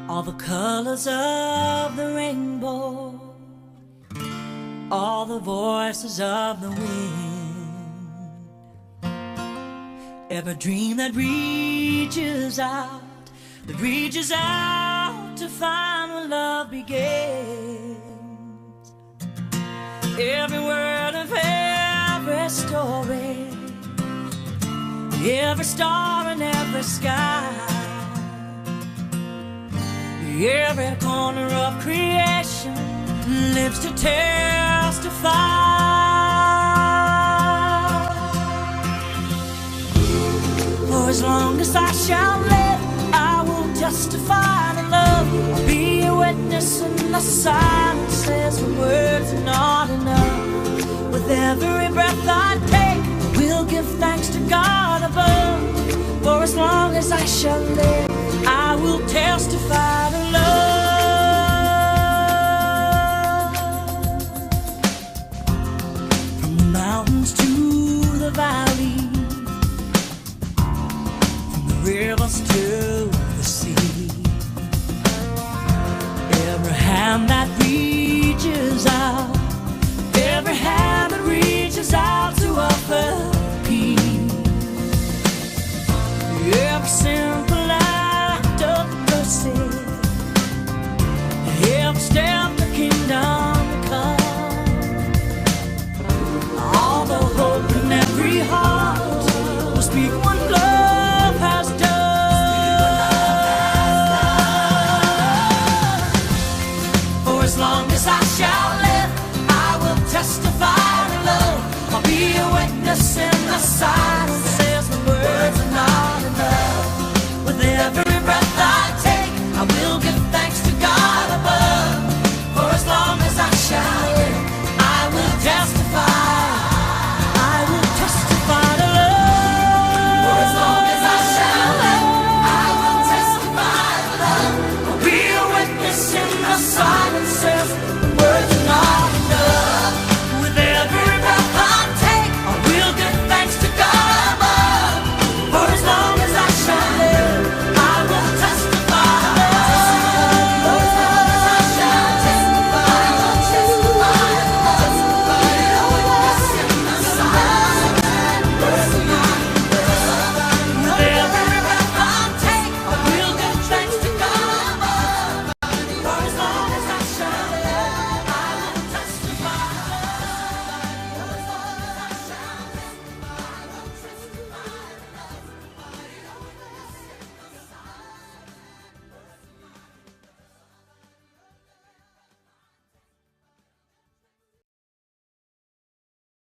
all the colors of the rainbow, all the voices of the wind, every dream that reaches out to find where love begins, every word of every story, every star in every sky, every corner of creation lives to testify. For as long as I shall live, I will testify to love. I'll be a witness in the silences when words are not enough. With every breath I take, we'll give thanks to God above. For as long as I shall live, I will testify to love.